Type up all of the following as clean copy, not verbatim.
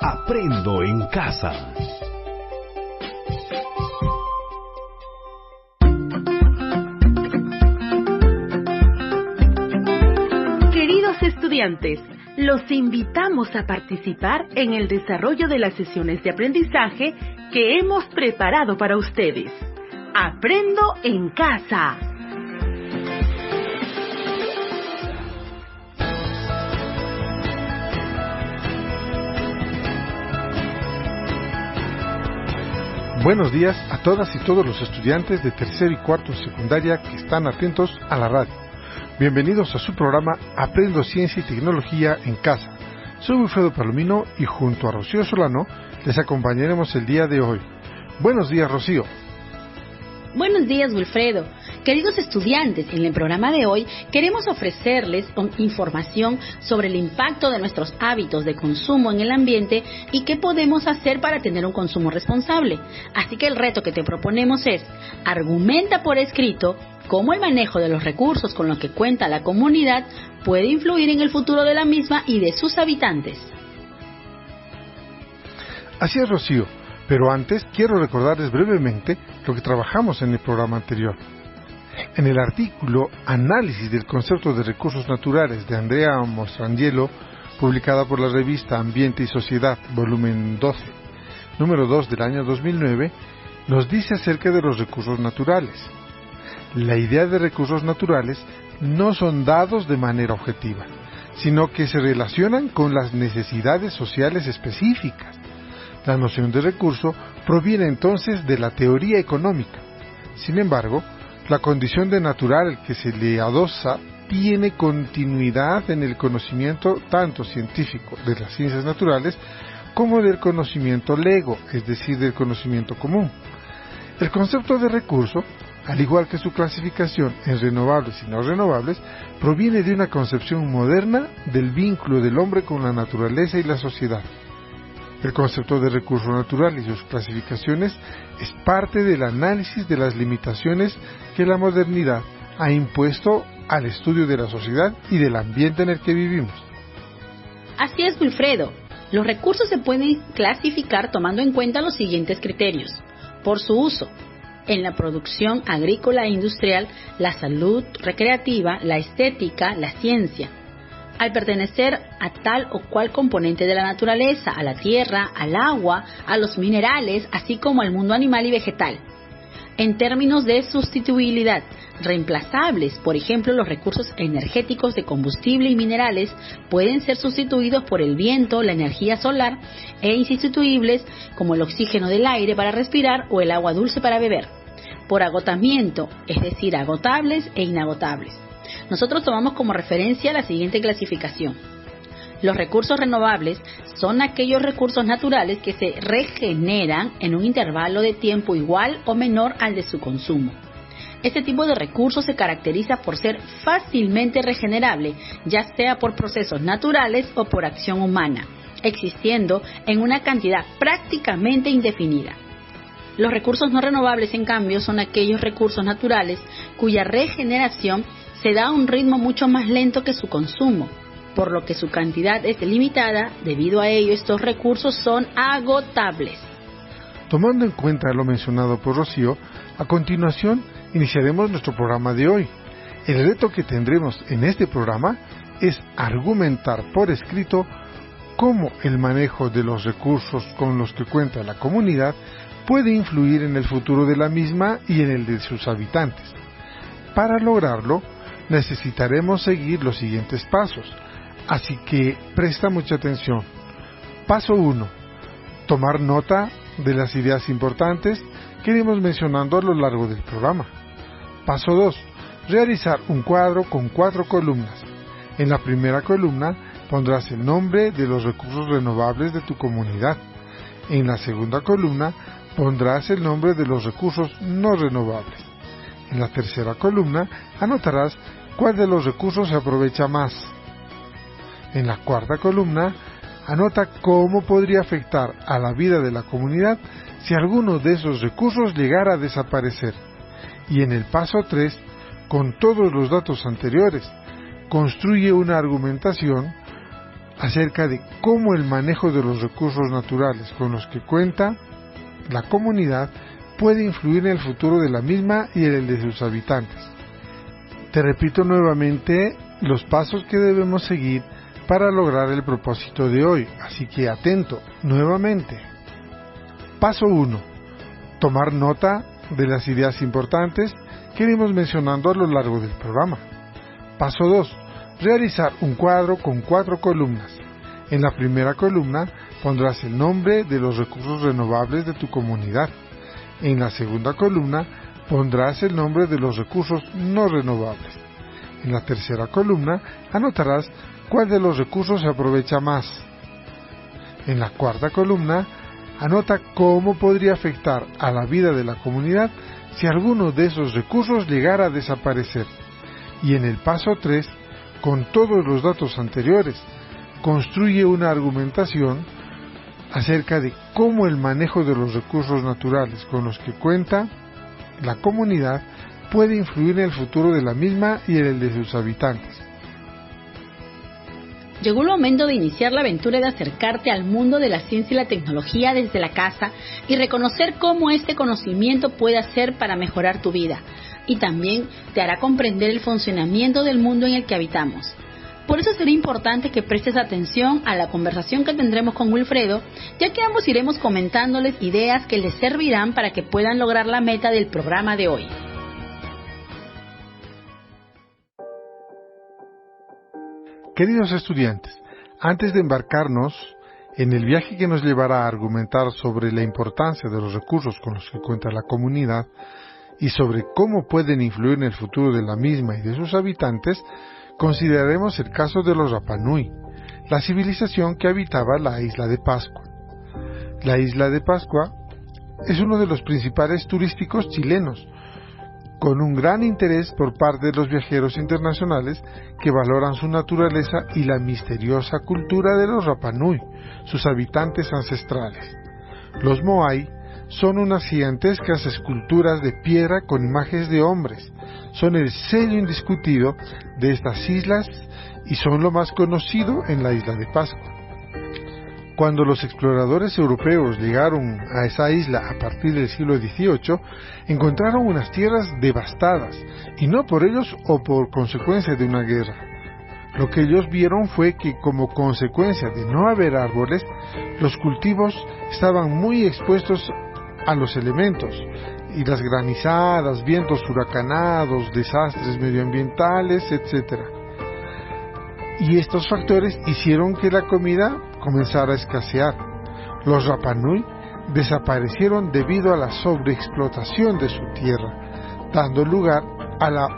Aprendo en casa. Queridos estudiantes, los invitamos a participar en el desarrollo de las sesiones de aprendizaje que hemos preparado para ustedes. Aprendo en casa. Buenos días a todas y todos los estudiantes de tercero y cuarto de secundaria que están atentos a la radio. Bienvenidos a su programa Aprendo Ciencia y Tecnología en Casa. Soy Wilfredo Palomino y junto a Rocío Solano les acompañaremos el día de hoy. Buenos días, Rocío. Buenos días, Wilfredo. Queridos estudiantes, en el programa de hoy queremos ofrecerles información sobre el impacto de nuestros hábitos de consumo en el ambiente y qué podemos hacer para tener un consumo responsable. Así que el reto que te proponemos es: argumenta por escrito cómo el manejo de los recursos con los que cuenta la comunidad puede influir en el futuro de la misma y de sus habitantes. Así es, Rocío. Pero antes quiero recordarles brevemente lo que trabajamos en el programa anterior. En el artículo Análisis del concepto de recursos naturales de Andrea Mostrangelo, publicada por la revista Ambiente y Sociedad, volumen 12, número 2 del año 2009, nos dice acerca de los recursos naturales. La idea de recursos naturales no son dados de manera objetiva, sino que se relacionan con las necesidades sociales específicas. La noción de recurso proviene entonces de la teoría económica. Sin embargo, la condición de natural que se le adosa tiene continuidad en el conocimiento tanto científico de las ciencias naturales como del conocimiento lego, es decir, del conocimiento común. El concepto de recurso, al igual que su clasificación en renovables y no renovables, proviene de una concepción moderna del vínculo del hombre con la naturaleza y la sociedad. El concepto de recurso natural y sus clasificaciones es parte del análisis de las limitaciones que la modernidad ha impuesto al estudio de la sociedad y del ambiente en el que vivimos. Así es, Wilfredo. Los recursos se pueden clasificar tomando en cuenta los siguientes criterios: por su uso en la producción agrícola e industrial, la salud recreativa, la estética, la ciencia. Al pertenecer a tal o cual componente de la naturaleza, a la tierra, al agua, a los minerales, así como al mundo animal y vegetal. En términos de sustituibilidad, reemplazables, por ejemplo, los recursos energéticos de combustible y minerales pueden ser sustituidos por el viento, la energía solar, e insustituibles como el oxígeno del aire para respirar o el agua dulce para beber. Por agotamiento, es decir, agotables e inagotables. Nosotros tomamos como referencia la siguiente clasificación. Los recursos renovables son aquellos recursos naturales que se regeneran en un intervalo de tiempo igual o menor al de su consumo. Este tipo de recursos se caracteriza por ser fácilmente regenerable, ya sea por procesos naturales o por acción humana, existiendo en una cantidad prácticamente indefinida. Los recursos no renovables, en cambio, son aquellos recursos naturales cuya regeneración se da a un ritmo mucho más lento que su consumo, por lo que su cantidad es limitada. Debido a ello, estos recursos son agotables. Tomando en cuenta lo mencionado por Rocío, a continuación iniciaremos nuestro programa de hoy. El reto que tendremos en este programa es argumentar por escrito cómo el manejo de los recursos con los que cuenta la comunidad puede influir en el futuro de la misma y en el de sus habitantes. Para lograrlo, necesitaremos seguir los siguientes pasos, así que presta mucha atención. Paso 1. Tomar nota de las ideas importantes que iremos mencionando a lo largo del programa. Paso 2. Realizar un cuadro con 4 columnas. En la primera columna pondrás el nombre de los recursos renovables de tu comunidad. En la segunda columna pondrás el nombre de los recursos no renovables. En la tercera columna anotarás cuál de los recursos se aprovecha más. En la cuarta columna, anota cómo podría afectar a la vida de la comunidad si alguno de esos recursos llegara a desaparecer. Y en el paso 3, con todos los datos anteriores, construye una argumentación acerca de cómo el manejo de los recursos naturales con los que cuenta la comunidad puede influir en el futuro de la misma y en el de sus habitantes. Te repito nuevamente los pasos que debemos seguir para lograr el propósito de hoy, así que atento nuevamente. Paso 1. Tomar nota de las ideas importantes que iremos mencionando a lo largo del programa. Paso 2. Realizar un cuadro con 4 columnas. En la primera columna pondrás el nombre de los recursos renovables de tu comunidad. En la segunda columna pondrás el nombre de los recursos no renovables. En la tercera columna anotarás cuál de los recursos se aprovecha más. En la cuarta columna anota cómo podría afectar a la vida de la comunidad si alguno de esos recursos llegara a desaparecer. Y en el paso 3, con todos los datos anteriores, construye una argumentación acerca de cómo el manejo de los recursos naturales con los que cuenta la comunidad puede influir en el futuro de la misma y en el de sus habitantes. Llegó el momento de iniciar la aventura de acercarte al mundo de la ciencia y la tecnología desde la casa y reconocer cómo este conocimiento puede hacer para mejorar tu vida, y también te hará comprender el funcionamiento del mundo en el que habitamos. Por eso será importante que prestes atención a la conversación que tendremos con Wilfredo, ya que ambos iremos comentándoles ideas que les servirán para que puedan lograr la meta del programa de hoy. Queridos estudiantes, antes de embarcarnos en el viaje que nos llevará a argumentar sobre la importancia de los recursos con los que cuenta la comunidad y sobre cómo pueden influir en el futuro de la misma y de sus habitantes, consideraremos el caso de los Rapa Nui, la civilización que habitaba la isla de Pascua. La isla de Pascua es uno de los principales turísticos chilenos, con un gran interés por parte de los viajeros internacionales que valoran su naturaleza y la misteriosa cultura de los Rapa Nui, sus habitantes ancestrales. Los Moai son unas gigantescas esculturas de piedra con imágenes de hombres. Son el sello indiscutido de estas islas y son lo más conocido en la isla de Pascua. Cuando los exploradores europeos llegaron a esa isla a partir del siglo XVIII, encontraron unas tierras devastadas, y no por ellos o por consecuencia de una guerra. Lo que ellos vieron fue que, como consecuencia de no haber árboles, los cultivos estaban muy expuestos a los elementos, y las granizadas, vientos huracanados, desastres medioambientales, etc. Y estos factores hicieron que la comida comenzara a escasear. Los Rapa Nui desaparecieron debido a la sobreexplotación de su tierra, dando lugar a la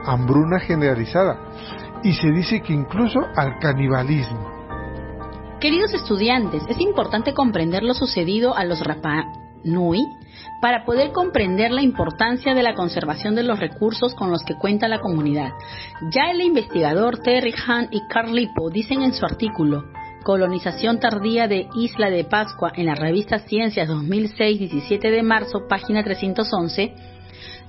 hambruna generalizada, y se dice que incluso al canibalismo. Queridos estudiantes, es importante comprender lo sucedido a los Rapa Nui para poder comprender la importancia de la conservación de los recursos con los que cuenta la comunidad. Ya el investigador Terry Hunt y Carl Lippo dicen en su artículo Colonización tardía de Isla de Pascua en la revista Ciencias 2006, 17 de marzo, página 311,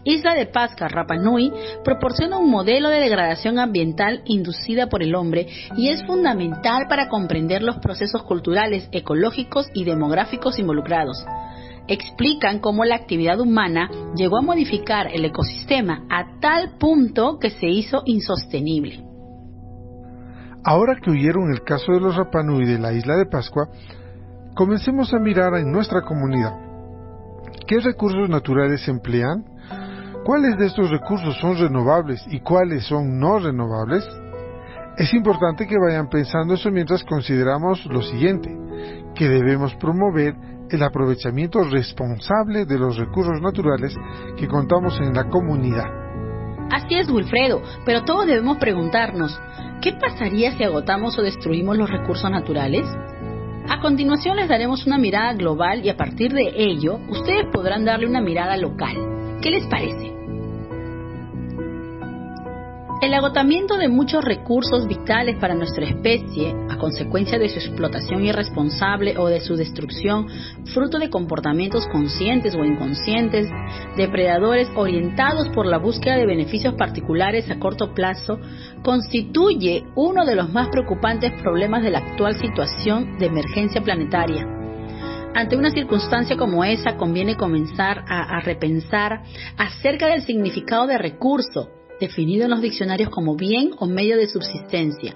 Isla de Pascua, Rapa Nui, proporciona un modelo de degradación ambiental inducida por el hombre y es fundamental para comprender los procesos culturales, ecológicos y demográficos involucrados. Explican cómo la actividad humana llegó a modificar el ecosistema a tal punto que se hizo insostenible. Ahora que oyeron el caso de los Rapa Nui de la isla de Pascua, comencemos a mirar en nuestra comunidad. ¿Qué recursos naturales se emplean? ¿Cuáles de estos recursos son renovables y cuáles son no renovables? Es importante que vayan pensando eso mientras consideramos lo siguiente, que debemos promover el aprovechamiento responsable de los recursos naturales que contamos en la comunidad. Así es, Wilfredo, pero todos debemos preguntarnos, ¿qué pasaría si agotamos o destruimos los recursos naturales? A continuación les daremos una mirada global y a partir de ello, ustedes podrán darle una mirada local. ¿Qué les parece? El agotamiento de muchos recursos vitales para nuestra especie, a consecuencia de su explotación irresponsable o de su destrucción, fruto de comportamientos conscientes o inconscientes, depredadores orientados por la búsqueda de beneficios particulares a corto plazo, constituye uno de los más preocupantes problemas de la actual situación de emergencia planetaria. Ante una circunstancia como esa, conviene comenzar a repensar acerca del significado de recurso, definido en los diccionarios como bien o medio de subsistencia,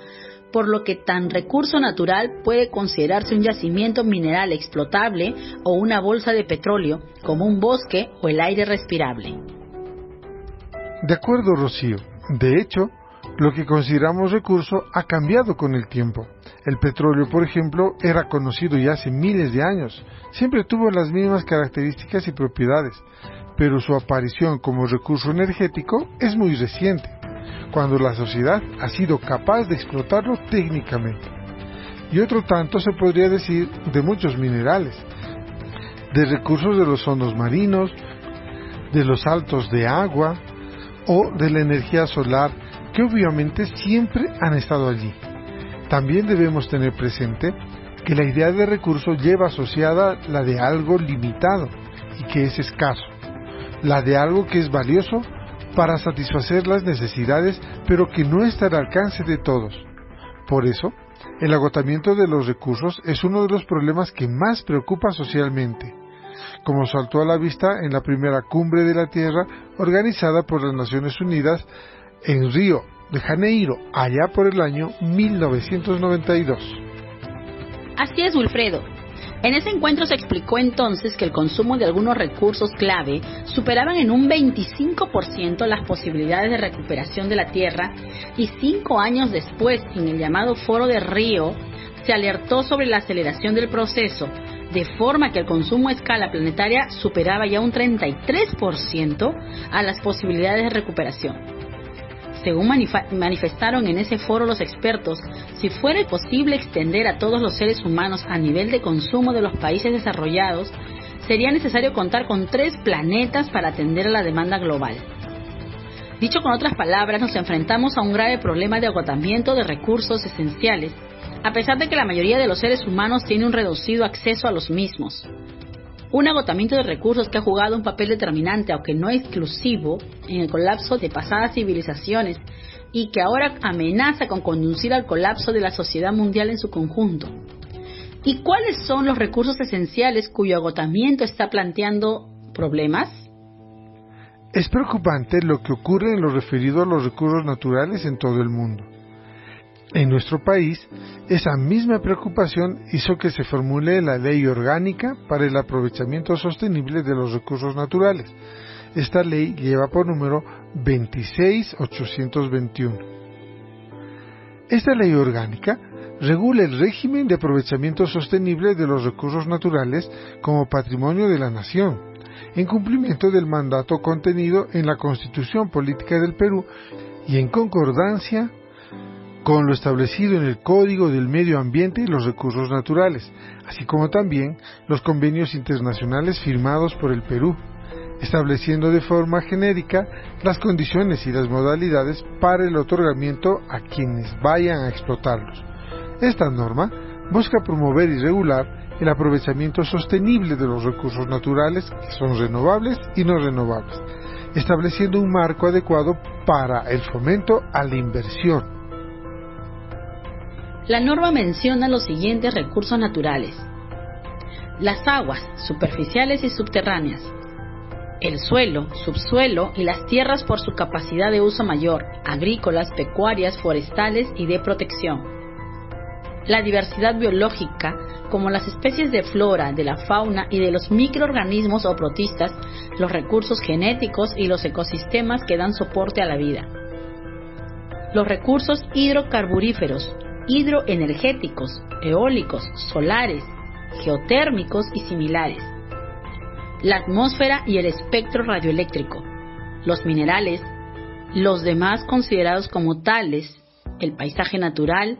por lo que tan recurso natural puede considerarse un yacimiento mineral explotable o una bolsa de petróleo, como un bosque o el aire respirable. De acuerdo, Rocío. De hecho, lo que consideramos recurso ha cambiado con el tiempo. El petróleo, por ejemplo, era conocido ya hace miles de años. Siempre tuvo las mismas características y propiedades, pero su aparición como recurso energético es muy reciente, cuando la sociedad ha sido capaz de explotarlo técnicamente. Y otro tanto se podría decir de muchos minerales, de recursos de los fondos marinos, de los saltos de agua o de la energía solar, que obviamente siempre han estado allí. También debemos tener presente que la idea de recurso lleva asociada la de algo limitado y que es escaso, la de algo que es valioso para satisfacer las necesidades, pero que no está al alcance de todos. Por eso, el agotamiento de los recursos es uno de los problemas que más preocupa socialmente, como saltó a la vista en la primera cumbre de la Tierra organizada por las Naciones Unidas en Río de Janeiro, allá por el año 1992. Así es, Wilfredo. En ese encuentro se explicó entonces que el consumo de algunos recursos clave superaban en un 25% las posibilidades de recuperación de la Tierra, y 5 años después, en el llamado Foro de Río, se alertó sobre la aceleración del proceso, de forma que el consumo a escala planetaria superaba ya un 33% a las posibilidades de recuperación. Según manifestaron en ese foro los expertos, si fuera posible extender a todos los seres humanos a nivel de consumo de los países desarrollados, sería necesario contar con 3 planetas para atender a la demanda global. Dicho con otras palabras, nos enfrentamos a un grave problema de agotamiento de recursos esenciales, a pesar de que la mayoría de los seres humanos tiene un reducido acceso a los mismos. Un agotamiento de recursos que ha jugado un papel determinante, aunque no exclusivo, en el colapso de pasadas civilizaciones y que ahora amenaza con conducir al colapso de la sociedad mundial en su conjunto. ¿Y cuáles son los recursos esenciales cuyo agotamiento está planteando problemas? Es preocupante lo que ocurre en lo referido a los recursos naturales en todo el mundo. En nuestro país, esa misma preocupación hizo que se formule la Ley Orgánica para el Aprovechamiento Sostenible de los Recursos Naturales. Esta ley lleva por número 26821. Esta ley orgánica regula el régimen de aprovechamiento sostenible de los recursos naturales como patrimonio de la nación, en cumplimiento del mandato contenido en la Constitución Política del Perú y en concordancia con lo establecido en el Código del Medio Ambiente y los Recursos Naturales, así como también los convenios internacionales firmados por el Perú, estableciendo de forma genérica las condiciones y las modalidades para el otorgamiento a quienes vayan a explotarlos. Esta norma busca promover y regular el aprovechamiento sostenible de los recursos naturales, que son renovables y no renovables, estableciendo un marco adecuado para el fomento a la inversión. La norma menciona los siguientes recursos naturales: las aguas superficiales y subterráneas, el suelo, subsuelo y las tierras por su capacidad de uso mayor, agrícolas, pecuarias, forestales y de protección, la diversidad biológica, como las especies de flora, de la fauna y de los microorganismos o protistas, los recursos genéticos y los ecosistemas que dan soporte a la vida, los recursos hidrocarburíferos, hidroenergéticos, eólicos, solares, geotérmicos y similares, la atmósfera y el espectro radioeléctrico, los minerales, los demás considerados como tales, el paisaje natural,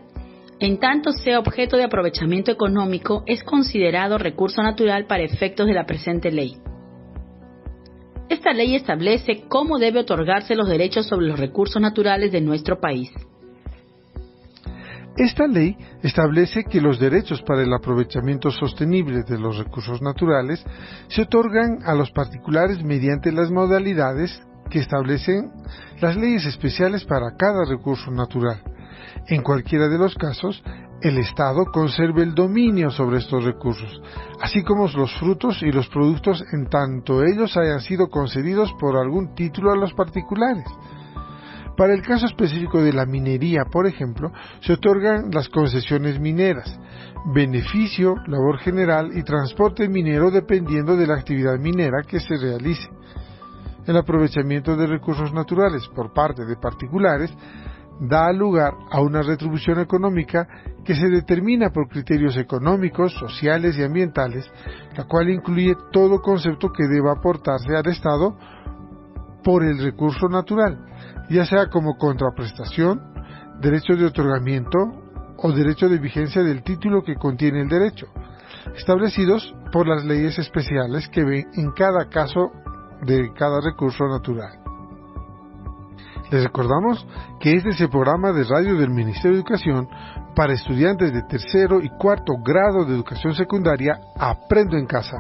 en tanto sea objeto de aprovechamiento económico, es considerado recurso natural para efectos de la presente ley. Esta ley establece cómo debe otorgarse los derechos sobre los recursos naturales de nuestro país. Esta ley establece que los derechos para el aprovechamiento sostenible de los recursos naturales se otorgan a los particulares mediante las modalidades que establecen las leyes especiales para cada recurso natural. En cualquiera de los casos, el Estado conserva el dominio sobre estos recursos, así como los frutos y los productos en tanto ellos hayan sido concedidos por algún título a los particulares. Para el caso específico de la minería, por ejemplo, se otorgan las concesiones mineras, beneficio, labor general y transporte minero dependiendo de la actividad minera que se realice. El aprovechamiento de recursos naturales por parte de particulares da lugar a una retribución económica que se determina por criterios económicos, sociales y ambientales, la cual incluye todo concepto que deba aportarse al Estado por el recurso natural, ya sea como contraprestación, derecho de otorgamiento o derecho de vigencia del título que contiene el derecho, establecidos por las leyes especiales que ven en cada caso de cada recurso natural. Les recordamos que este es el programa de radio del Ministerio de Educación para estudiantes de tercero y cuarto grado de educación secundaria Aprendo en Casa.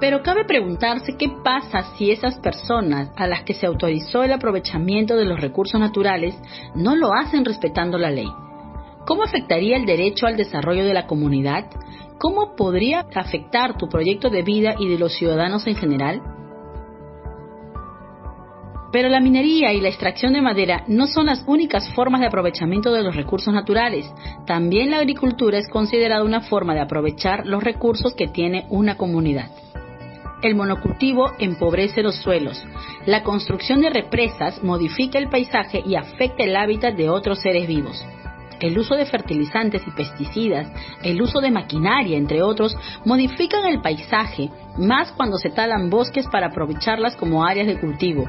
Pero cabe preguntarse qué pasa si esas personas a las que se autorizó el aprovechamiento de los recursos naturales no lo hacen respetando la ley. ¿Cómo afectaría el derecho al desarrollo de la comunidad? ¿Cómo podría afectar tu proyecto de vida y de los ciudadanos en general? Pero la minería y la extracción de madera no son las únicas formas de aprovechamiento de los recursos naturales. También la agricultura es considerada una forma de aprovechar los recursos que tiene una comunidad. El monocultivo empobrece los suelos. La construcción de represas modifica el paisaje y afecta el hábitat de otros seres vivos. El uso de fertilizantes y pesticidas, el uso de maquinaria, entre otros, modifican el paisaje, más cuando se talan bosques para aprovecharlas como áreas de cultivo.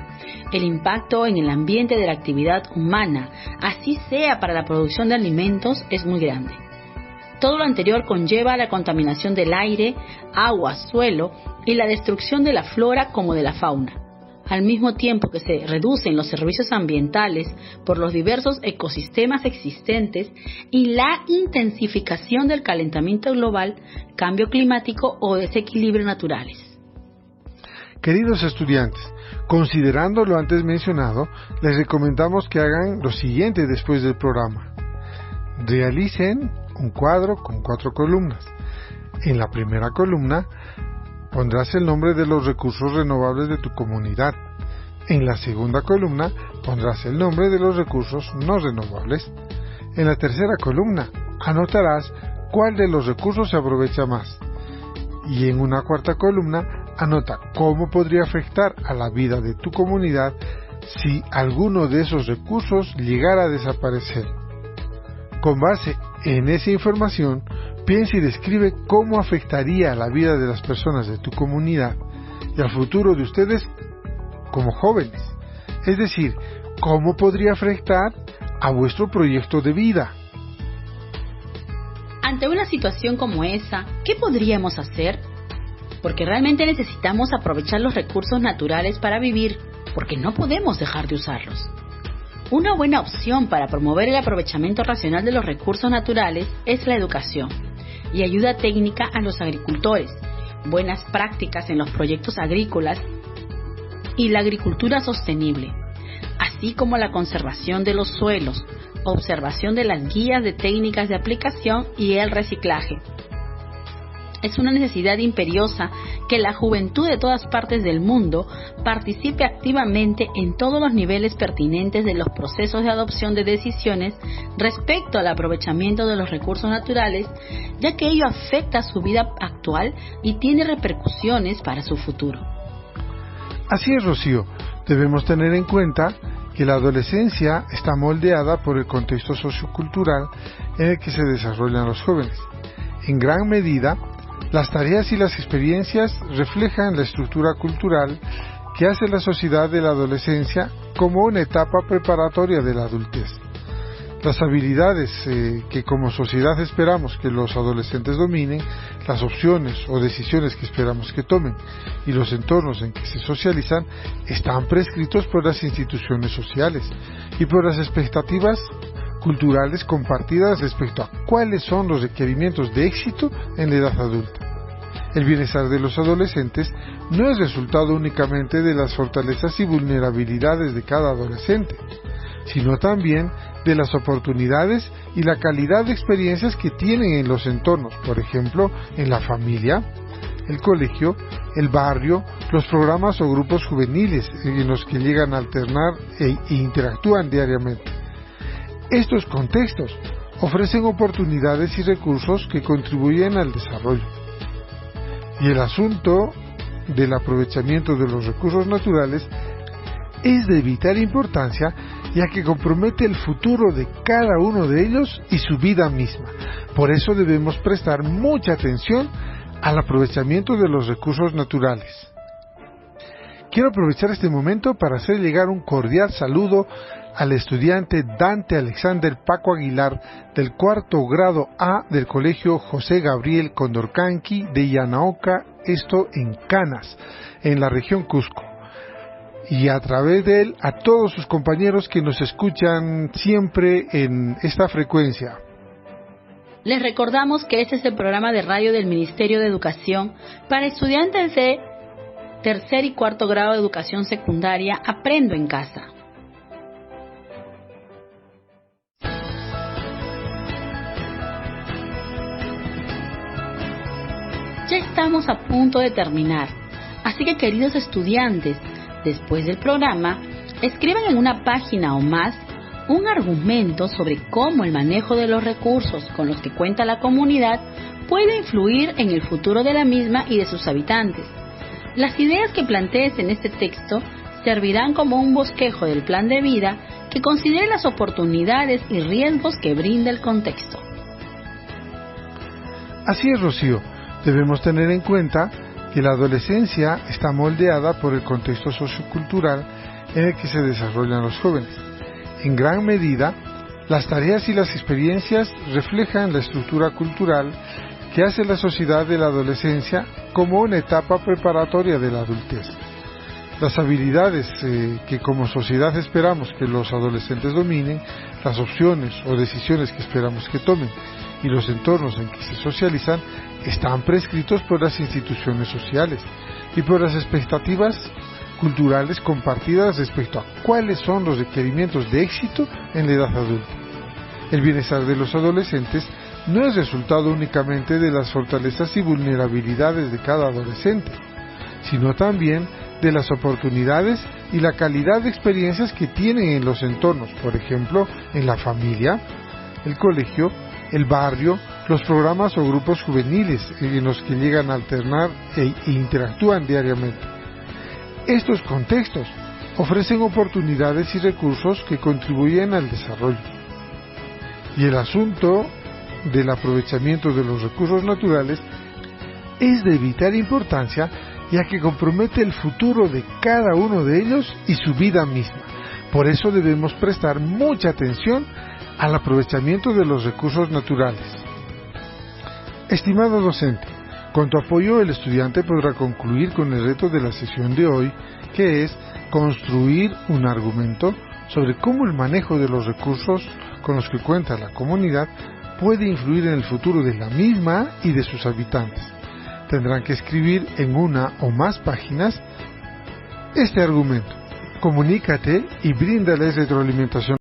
El impacto en el ambiente de la actividad humana, así sea para la producción de alimentos, es muy grande. Todo lo anterior conlleva la contaminación del aire, agua, suelo y la destrucción de la flora como de la fauna. Al mismo tiempo que se reducen los servicios ambientales por los diversos ecosistemas existentes y la intensificación del calentamiento global, cambio climático o desequilibrio naturales. Queridos estudiantes, considerando lo antes mencionado, les recomendamos que hagan lo siguiente después del programa. Realicen un cuadro con 4 columnas. En la primera columna pondrás el nombre de los recursos renovables de tu comunidad. En la segunda columna pondrás el nombre de los recursos no renovables. En la tercera columna anotarás cuál de los recursos se aprovecha más. Y en una cuarta columna anota cómo podría afectar a la vida de tu comunidad si alguno de esos recursos llegara a desaparecer. Con base en esa información, piensa y describe cómo afectaría a la vida de las personas de tu comunidad y al futuro de ustedes como jóvenes. Es decir, cómo podría afectar a vuestro proyecto de vida. Ante una situación como esa, ¿qué podríamos hacer? Porque realmente necesitamos aprovechar los recursos naturales para vivir, porque no podemos dejar de usarlos. Una buena opción para promover el aprovechamiento racional de los recursos naturales es la educación y ayuda técnica a los agricultores, buenas prácticas en los proyectos agrícolas y la agricultura sostenible, así como la conservación de los suelos, observación de las guías de técnicas de aplicación y el reciclaje. Es una necesidad imperiosa que la juventud de todas partes del mundo participe activamente en todos los niveles pertinentes de los procesos de adopción de decisiones respecto al aprovechamiento de los recursos naturales, ya que ello afecta a su vida actual y tiene repercusiones para su futuro. Así es, Rocío. Debemos tener en cuenta que la adolescencia está moldeada por el contexto sociocultural en el que se desarrollan los jóvenes. En gran medida, las tareas y las experiencias reflejan la estructura cultural que hace la sociedad de la adolescencia como una etapa preparatoria de la adultez. Las habilidades que como sociedad esperamos que los adolescentes dominen, las opciones o decisiones que esperamos que tomen y los entornos en que se socializan están prescritos por las instituciones sociales y por las expectativas culturales compartidas respecto a cuáles son los requerimientos de éxito en la edad adulta. El bienestar de los adolescentes no es resultado únicamente de las fortalezas y vulnerabilidades de cada adolescente, sino también de las oportunidades y la calidad de experiencias que tienen en los entornos, por ejemplo, en la familia, el colegio, el barrio, los programas o grupos juveniles en los que llegan a alternar e interactúan diariamente. Estos contextos ofrecen oportunidades y recursos que contribuyen al desarrollo. Y el asunto del aprovechamiento de los recursos naturales es de vital importancia, ya que compromete el futuro de cada uno de ellos y su vida misma. Por eso debemos prestar mucha atención al aprovechamiento de los recursos naturales. Quiero aprovechar este momento para hacer llegar un cordial saludo al estudiante Dante Alexander Paco Aguilar del cuarto grado A del Colegio José Gabriel Condorcanqui de Yanaoca, esto en Canas, en la región Cusco. Y a través de él a todos sus compañeros que nos escuchan siempre en esta frecuencia. Les recordamos que este es el programa de radio del Ministerio de Educación para estudiantes de tercer y cuarto grado de educación secundaria Aprendo en Casa. Ya estamos a punto de terminar, así que queridos estudiantes, después del programa, escriban en una página o más un argumento sobre cómo el manejo de los recursos con los que cuenta la comunidad puede influir en el futuro de la misma y de sus habitantes. Las ideas que plantees en este texto servirán como un bosquejo del plan de vida que considere las oportunidades y riesgos que brinda el contexto. Así es, Rocío. Debemos tener en cuenta que la adolescencia está moldeada por el contexto sociocultural en el que se desarrollan los jóvenes. En gran medida, las tareas y las experiencias reflejan la estructura cultural que hace la sociedad de la adolescencia como una etapa preparatoria de la adultez. Las habilidades que como sociedad esperamos que los adolescentes dominen, las opciones o decisiones que esperamos que tomen y los entornos en que se socializan están prescritos por las instituciones sociales y por las expectativas culturales compartidas respecto a cuáles son los requerimientos de éxito en la edad adulta. El bienestar de los adolescentes no es resultado únicamente de las fortalezas y vulnerabilidades de cada adolescente, sino también de las oportunidades y la calidad de experiencias que tienen en los entornos, por ejemplo, en la familia, el colegio, el barrio, los programas o grupos juveniles en los que llegan a alternar e interactúan diariamente. Estos contextos ofrecen oportunidades y recursos que contribuyen al desarrollo. Y el asunto del aprovechamiento de los recursos naturales es de vital importancia, ya que compromete el futuro de cada uno de ellos y su vida misma. Por eso debemos prestar mucha atención al aprovechamiento de los recursos naturales. Estimado docente, con tu apoyo el estudiante podrá concluir con el reto de la sesión de hoy, que es construir un argumento sobre cómo el manejo de los recursos con los que cuenta la comunidad puede influir en el futuro de la misma y de sus habitantes. Tendrán que escribir en una o más páginas este argumento. Comunícate y bríndales retroalimentación.